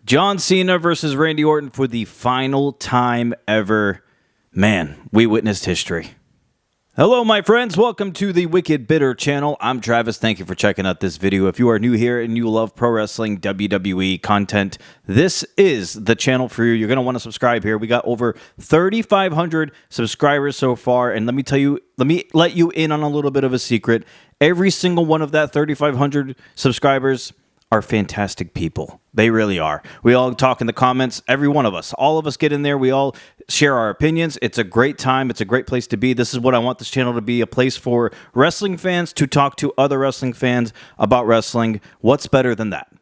John Cena versus Randy Orton for the final time ever. Man, we witnessed history. Hello, my friends. Welcome to the Wicked Bitter channel. I'm Travis. Thank you for checking out this video. If you are new here and you love pro wrestling, WWE content, this is the channel for you. You're going to want to subscribe here. We got over 3,500 subscribers so far. And let me let you in on a little bit of a secret. Every single one of that 3,500 subscribers are fantastic people. They really are. We all talk in the comments. Every one of us. All of us get in there. We all share our opinions. It's a great time. It's a great place to be. This is what I want this channel to be, a place for wrestling fans to talk to other wrestling fans about wrestling. What's better than that?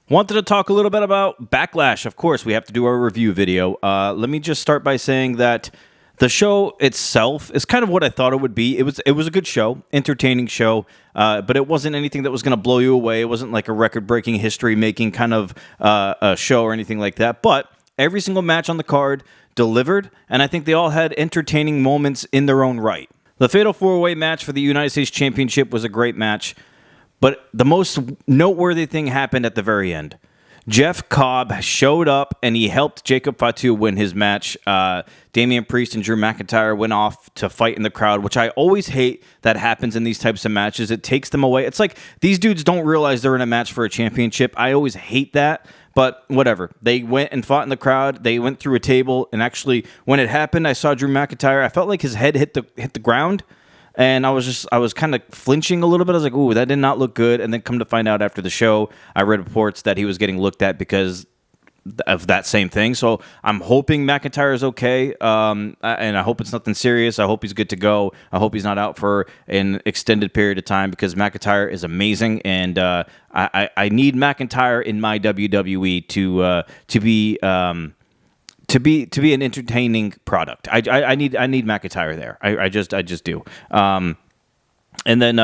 Wanted to talk a little bit about Backlash. Of course, we have to do our review video. Let me just start by saying that the show itself is kind of what I thought it would be. It was a good show, entertaining show, but it wasn't anything that was going to blow you away. It wasn't like a record-breaking, history-making kind of a show or anything like that. But every single match on the card delivered, and I think they all had entertaining moments in their own right. The Fatal 4-Way match for the United States Championship was a great match, but the most noteworthy thing happened at the very end. Jeff Cobb showed up, and he helped Jacob Fatu win his match. Damian Priest and Drew McIntyre went off to fight in the crowd, which I always hate that happens in these types of matches. It takes them away. It's like these dudes don't realize they're in a match for a championship. I always hate that, but whatever. They went and fought in the crowd. They went through a table, and actually, when it happened, I saw Drew McIntyre. I felt like his head hit the ground. And I was kind of flinching a little bit. I was like, ooh, that did not look good. And then come to find out after the show, I read reports that he was getting looked at because of that same thing. So I'm hoping McIntyre is okay. And I hope it's nothing serious. I hope he's good to go. I hope he's not out for an extended period of time because McIntyre is amazing. And I need McIntyre in my WWE to be an entertaining product. I need McIntyre there. I just do. And then,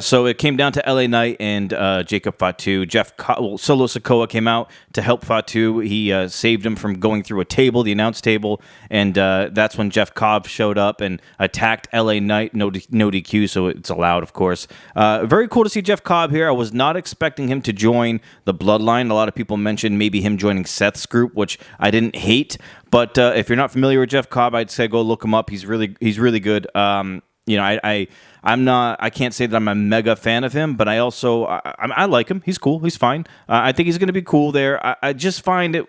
so it came down to LA Knight and Jacob Fatu. Solo Sikoa came out to help Fatu. He saved him from going through a table, the announce table, and that's when Jeff Cobb showed up and attacked LA Knight. No DQ, so it's allowed, of course. Very cool to see Jeff Cobb here. I was not expecting him to join the Bloodline. A lot of people mentioned maybe him joining Seth's group, which I didn't hate. But if you're not familiar with Jeff Cobb, I'd say go look him up. He's really good. I can't say that I'm a mega fan of him, but I like him. He's cool. He's fine. I think he's going to be cool there. I just find it.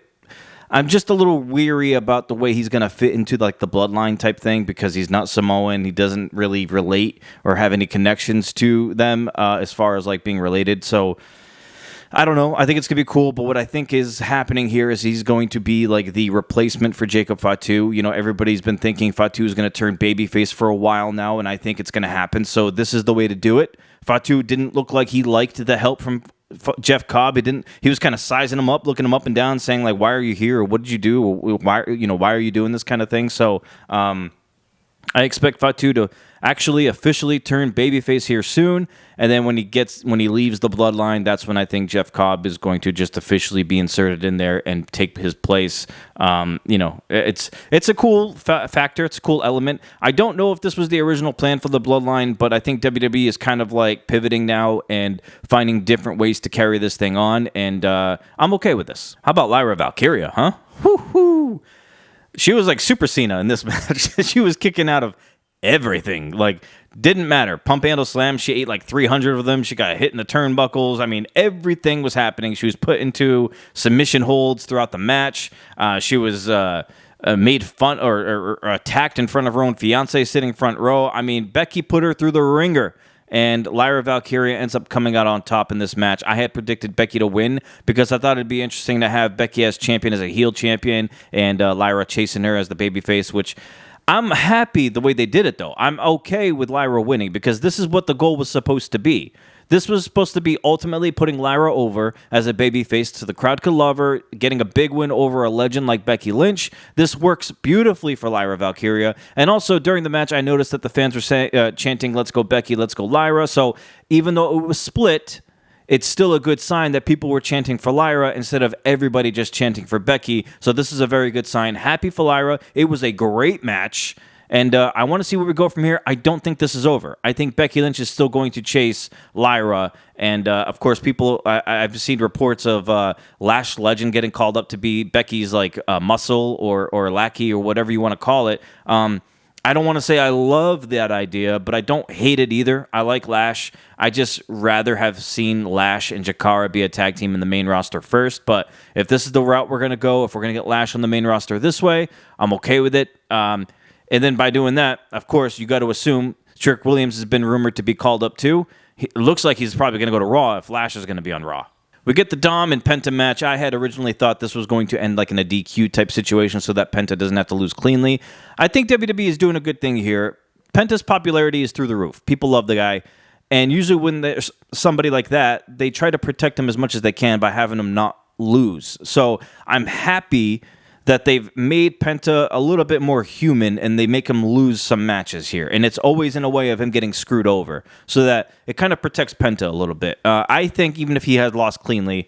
I'm just a little weary about the way he's going to fit into like the Bloodline type thing because he's not Samoan. He doesn't really relate or have any connections to them as far as like being related. So I don't know. I think it's going to be cool, but what I think is happening here is he's going to be like the replacement for Jacob Fatu. You know, everybody's been thinking Fatu is going to turn babyface for a while now, and I think it's going to happen. So this is the way to do it. Fatu didn't look like he liked the help from Jeff Cobb. He was kind of sizing him up, looking him up and down, saying like, "Why are you here? Or what did you do? Why are you doing this kind of thing?" So I expect Fatu to actually officially turn babyface here soon, and then when he leaves the Bloodline, that's when I think Jeff Cobb is going to just officially be inserted in there and take his place. It's a cool factor. It's a cool element. I don't know if this was the original plan for the Bloodline, but I think WWE is kind of like pivoting now and finding different ways to carry this thing on, and I'm okay with this. How about Lyra Valkyria, huh? Woo-hoo! She was like Super Cena in this match. She was kicking out of everything. Like, didn't matter. Pump handle slam. She ate like 300 of them. She got hit in the turnbuckles. I mean, everything was happening. She was put into submission holds throughout the match. She was made fun or attacked in front of her own fiance sitting front row. I mean, Becky put her through the ringer. And Lyra Valkyria ends up coming out on top in this match. I had predicted Becky to win because I thought it'd be interesting to have Becky as champion, as a heel champion, and Lyra chasing her as the babyface, which I'm happy the way they did it, though. I'm okay with Lyra winning because this is what the goal was supposed to be. This was supposed to be ultimately putting Lyra over as a babyface so the crowd could love her, getting a big win over a legend like Becky Lynch. This works beautifully for Lyra Valkyria. And also during the match, I noticed that the fans were chanting, "Let's go Becky, let's go Lyra." So even though it was split, it's still a good sign that people were chanting for Lyra instead of everybody just chanting for Becky. So this is a very good sign. Happy for Lyra. It was a great match. And I want to see where we go from here. I don't think this is over. I think Becky Lynch is still going to chase Lyra. And, of course, I've seen reports of Lash Legend getting called up to be Becky's, like, muscle or lackey or whatever you want to call it. I don't want to say I love that idea, but I don't hate it either. I like Lash. I just rather have seen Lash and Jakara be a tag team in the main roster first. But if this is the route we're going to go, if we're going to get Lash on the main roster this way, I'm okay with it. And then by doing that, of course, you got to assume Trick Williams has been rumored to be called up too. It looks like he's probably going to go to Raw if Lash is going to be on Raw. We get the Dom and Penta match. I had originally thought this was going to end like in a DQ type situation so that Penta doesn't have to lose cleanly. I think WWE is doing a good thing here. Penta's popularity is through the roof. People love the guy. And usually when there's somebody like that, they try to protect him as much as they can by having him not lose. So I'm happy that they've made Penta a little bit more human and they make him lose some matches here. And it's always in a way of him getting screwed over so that it kind of protects Penta a little bit. I think even if he had lost cleanly,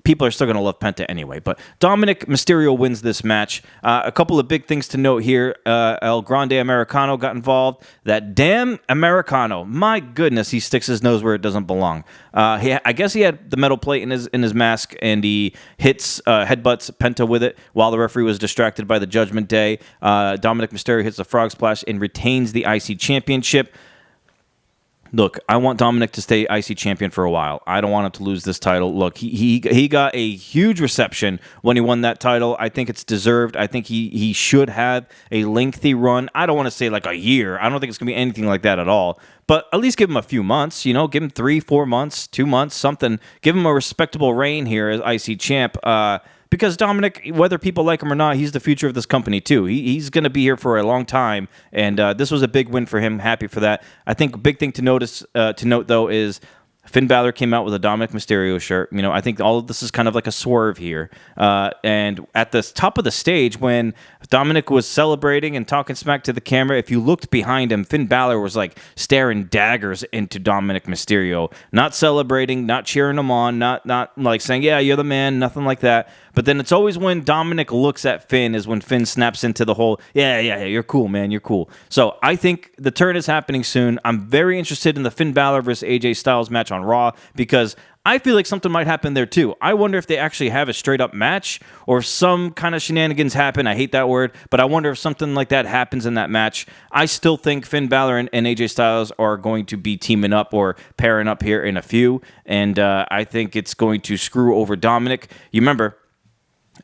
people are still going to love Penta anyway. But Dominic Mysterio wins this match. A couple of big things to note here. El Grande Americano got involved. That damn Americano. My goodness, he sticks his nose where it doesn't belong. I guess he had the metal plate in his mask, and he headbutts Penta with it while the referee was distracted by the Judgment Day. Dominic Mysterio hits the frog splash and retains the IC Championship. Look, I want Dominic to stay IC champion for a while. I don't want him to lose this title. Look, he got a huge reception when he won that title. I think it's deserved. I think he should have a lengthy run. I don't want to say like a year. I don't think it's going to be anything like that at all. But at least give him a few months, give him 3-4 months, 2 months, something. Give him a respectable reign here as IC champ. Because Dominic, whether people like him or not, he's the future of this company too. He's going to be here for a long time, and this was a big win for him. Happy for that. I think a big thing to note though is Finn Balor came out with a Dominic Mysterio shirt. I think all of this is kind of like a swerve here. And at the top of the stage, when Dominic was celebrating and talking smack to the camera, if you looked behind him, Finn Balor was like staring daggers into Dominic Mysterio, not celebrating, not cheering him on, not like saying, yeah, you're the man, nothing like that. But then it's always when Dominic looks at Finn is when Finn snaps into the whole, yeah, you're cool, man, you're cool. So I think the turn is happening soon. I'm very interested in the Finn Balor versus AJ Styles match on Raw because I feel like something might happen there too. I wonder if they actually have a straight up match or if some kind of shenanigans happen. I hate that word, but I wonder if something like that happens in that match. I still think Finn Balor and AJ Styles are going to be teaming up or pairing up here in a few, and I think it's going to screw over Dominic. You remember,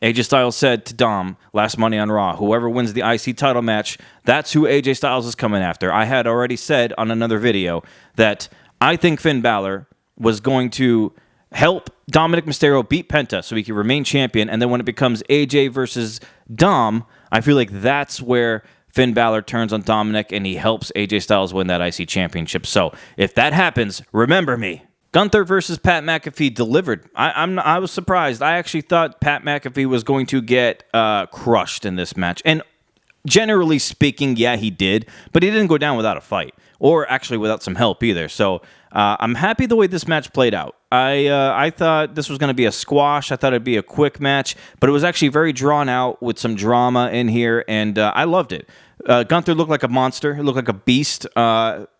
AJ Styles said to Dom last Monday on Raw, whoever wins the IC title match, that's who AJ Styles is coming after. I had already said on another video that I think Finn Balor was going to help Dominic Mysterio beat Penta so he can remain champion, and then when it becomes AJ versus Dom, I feel like that's where Finn Balor turns on Dominic and he helps AJ Styles win that IC championship. So if that happens, remember me. Gunther versus Pat McAfee delivered. I was surprised. I actually thought Pat McAfee was going to get crushed in this match. And generally speaking, yeah, he did. But he didn't go down without a fight. Or actually without some help either. So I'm happy the way this match played out. I thought this was going to be a squash. I thought it'd be a quick match. But it was actually very drawn out with some drama in here. And I loved it. Gunther looked like a monster. He looked like a beast.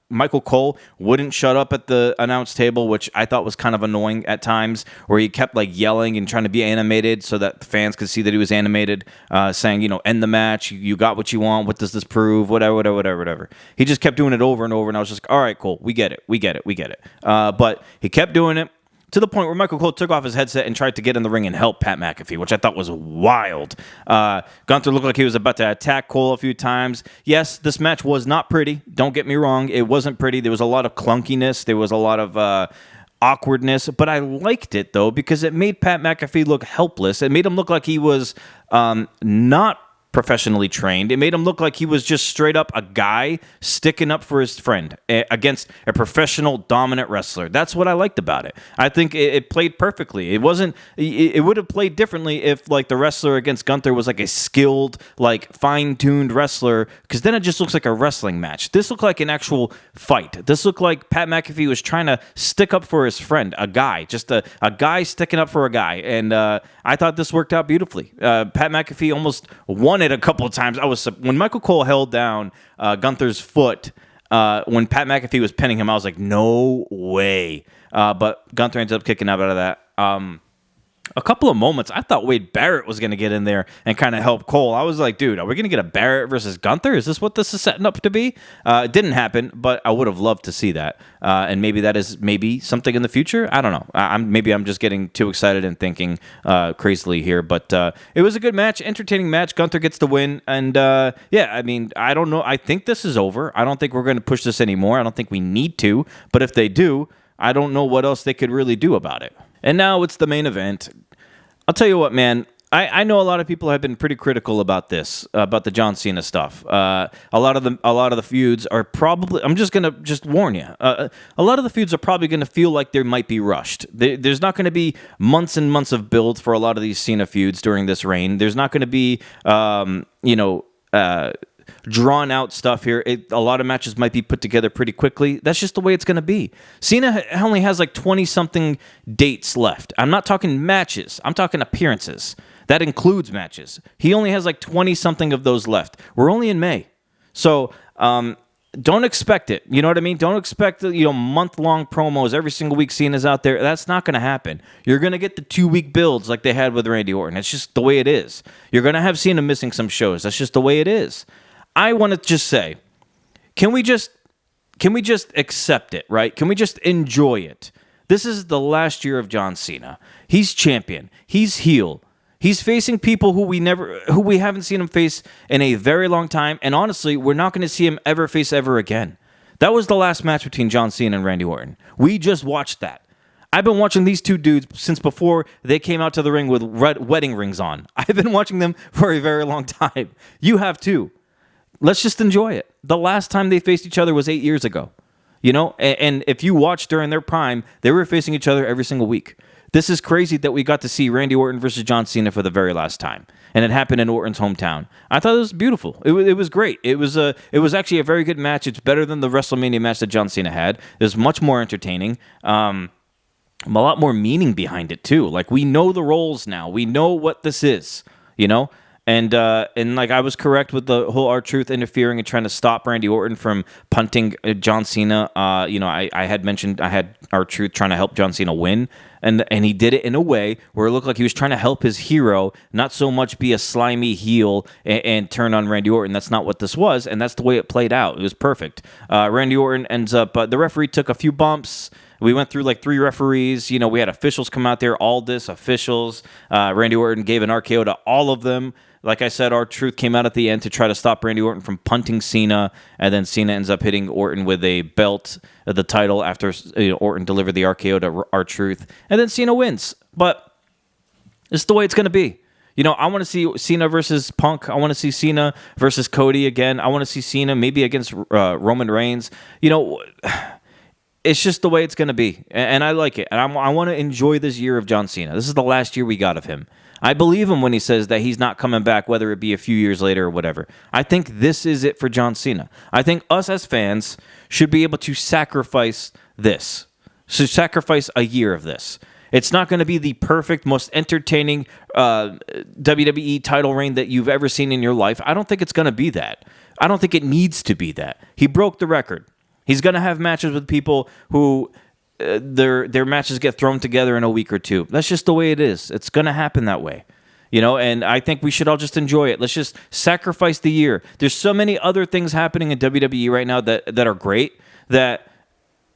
Michael Cole wouldn't shut up at the announce table, which I thought was kind of annoying at times, where he kept like yelling and trying to be animated so that the fans could see that he was animated, saying, end the match, you got what you want, what does this prove, whatever. He just kept doing it over and over, and I was just like, all right, cool, we get it. But he kept doing it, to the point where Michael Cole took off his headset and tried to get in the ring and help Pat McAfee, which I thought was wild. Gunther looked like he was about to attack Cole a few times. Yes, this match was not pretty. Don't get me wrong. It wasn't pretty. There was a lot of clunkiness. There was a lot of awkwardness. But I liked it, though, because it made Pat McAfee look helpless. It made him look like he was not professionally trained. It made him look like he was just straight up a guy sticking up for his friend against a professional dominant wrestler. That's what I liked about it. I think it played perfectly. It would have played differently if like the wrestler against Gunther was like a skilled, like fine-tuned wrestler, because then it just looks like a wrestling match. This looked like an actual fight. This looked like Pat McAfee was trying to stick up for his friend, a guy, just a guy sticking up for a guy. And I thought this worked out beautifully. Pat McAfee almost won it it a couple of times. When Michael Cole held down Gunther's foot when Pat McAfee was pinning him, I was like, no way. But Gunther ends up kicking out of that. A couple of moments, I thought Wade Barrett was going to get in there and kind of help Cole. I was like, dude, are we going to get a Barrett versus Gunther? Is this what this is setting up to be? It didn't happen, but I would have loved to see that. And maybe that is something in the future. I don't know. Maybe I'm just getting too excited and thinking crazily here. But it was a good match, entertaining match. Gunther gets the win. And yeah, I mean, I don't know. I think this is over. I don't think we're going to push this anymore. I don't think we need to. But if they do, I don't know what else they could really do about it. And now it's the main event. I'll tell you what, man. I know a lot of people have been pretty critical about this, about the John Cena stuff. A lot of the feuds are probably. I'm just gonna warn you. A lot of the feuds are probably gonna feel like they might be rushed. There's not gonna be months and months of build for a lot of these Cena feuds during this reign. There's not gonna be, drawn out stuff here. A lot of matches might be put together pretty quickly. That's just the way it's going to be. Cena only has like 20-something dates left. I'm not talking matches. I'm talking appearances. That includes matches. He only has like 20-something of those left. We're only in May. So don't expect it. You know what I mean? Don't expect month-long promos every single week Cena's out there. That's not going to happen. You're going to get the 2-week builds like they had with Randy Orton. It's just the way it is. You're going to have Cena missing some shows. That's just the way it is. I want to just say, can we just accept it, right? Can we just enjoy it? This is the last year of John Cena. He's champion. He's heel. He's facing people who we haven't seen him face in a very long time, and honestly, we're not going to see him ever face ever again. That was the last match between John Cena and Randy Orton. We just watched that. I've been watching these two dudes since before they came out to the ring with wedding rings on. I've been watching them for a very long time. You have too. Let's just enjoy it. The last time they faced each other was 8 years ago. And if you watch during their prime, they were facing each other every single week. This is crazy that we got to see Randy Orton versus John Cena for the very last time. And it happened in Orton's hometown. I thought it was beautiful. It was great. It was actually a very good match. It's better than the WrestleMania match that John Cena had. It was much more entertaining. A lot more meaning behind it, too. Like, we know the roles now. We know what this is, And like I was correct with the whole R-Truth interfering and trying to stop Randy Orton from punting John Cena. I had mentioned I had R-Truth trying to help John Cena win, and he did it in a way where it looked like he was trying to help his hero, not so much be a slimy heel and turn on Randy Orton. That's not what this was, and that's the way it played out. It was perfect. Randy Orton ends up. The referee took a few bumps. We went through like 3 referees. We had officials come out there, Aldis officials. Randy Orton gave an RKO to all of them. Like I said, R-Truth came out at the end to try to stop Randy Orton from punting Cena, and then Cena ends up hitting Orton with a belt, the title, after Orton delivered the RKO to R-Truth, and then Cena wins. But it's the way it's going to be. I want to see Cena versus Punk. I want to see Cena versus Cody again. I want to see Cena maybe against Roman Reigns. It's just the way it's going to be, and I like it. And I want to enjoy this year of John Cena. This is the last year we got of him. I believe him when he says that he's not coming back, whether it be a few years later or whatever. I think this is it for John Cena. I think us as fans should be able to sacrifice this. So sacrifice a year of this. It's not going to be the perfect, most entertaining WWE title reign that you've ever seen in your life. I don't think it's going to be that. I don't think it needs to be that. He broke the record. He's going to have matches with people who their matches get thrown together in a week or two. That's just the way it is. It's going to happen that way. And I think we should all just enjoy it. Let's just sacrifice the year. There's so many other things happening in WWE right now that are great that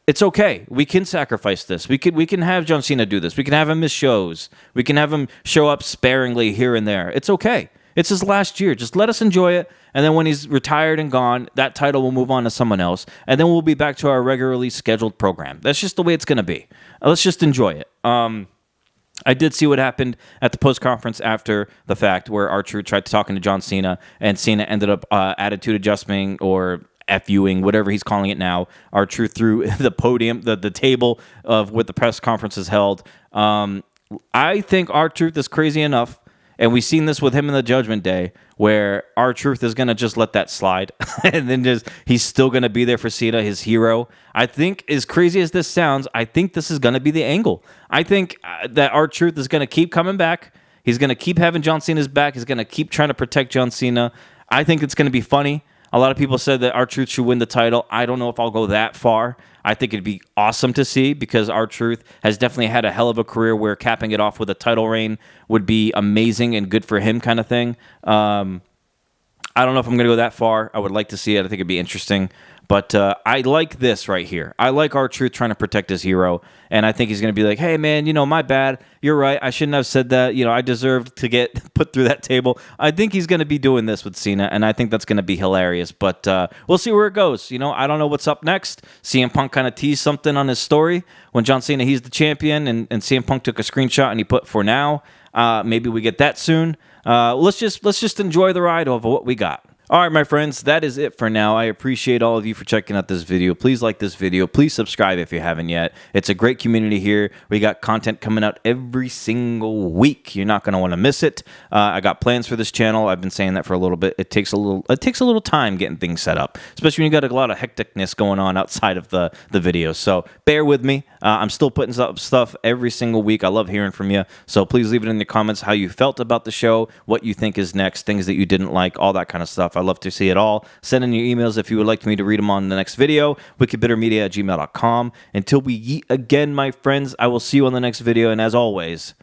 it's okay. We can sacrifice this. We can have John Cena do this. We can have him miss shows. We can have him show up sparingly here and there. It's okay. It's his last year. Just let us enjoy it. And then when he's retired and gone, that title will move on to someone else. And then we'll be back to our regularly scheduled program. That's just the way it's going to be. Let's just enjoy it. I did see what happened at the post-conference after the fact where R-Truth tried talking to John Cena, and Cena ended up attitude adjusting or FUing, whatever he's calling it now. R-Truth through the podium, the table of what the press conference is held. I think R-Truth is crazy enough, and we've seen this with him in the Judgment Day, where R-Truth is going to just let that slide. And then he's still going to be there for Cena, his hero. I think, as crazy as this sounds, I think this is going to be the angle. I think that R-Truth is going to keep coming back. He's going to keep having John Cena's back. He's going to keep trying to protect John Cena. I think it's going to be funny. A lot of people said that R-Truth should win the title. I don't know if I'll go that far. I think it'd be awesome to see because R-Truth has definitely had a hell of a career where capping it off with a title reign would be amazing and good for him kind of thing. I don't know if I'm going to go that far. I would like to see it. I think it'd be interesting. But I like this right here. I like R-Truth trying to protect his hero. And I think he's going to be like, hey, man, my bad. You're right. I shouldn't have said that. I deserved to get put through that table. I think he's going to be doing this with Cena, and I think that's going to be hilarious. But we'll see where it goes. I don't know what's up next. CM Punk kind of teased something on his story when John Cena, he's the champion, and CM Punk took a screenshot and he put for now. Maybe we get that soon. Let's just enjoy the ride of what we got. All right, my friends, that is it for now. I appreciate all of you for checking out this video. Please like this video. Please subscribe if you haven't yet. It's a great community here. We got content coming out every single week. You're not going to want to miss it. I got plans for this channel. I've been saying that for a little bit. It takes a little time getting things set up, especially when you got a lot of hecticness going on outside of the videos. So bear with me. I'm still putting up stuff every single week. I love hearing from you. So please leave it in the comments how you felt about the show, what you think is next, things that you didn't like, all that kind of stuff. I love to see it all. Send in your emails if you would like me to read them on the next video. wickedbittermedia@gmail.com. Until we yeet again, my friends, I will see you on the next video. And as always,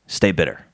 stay bitter.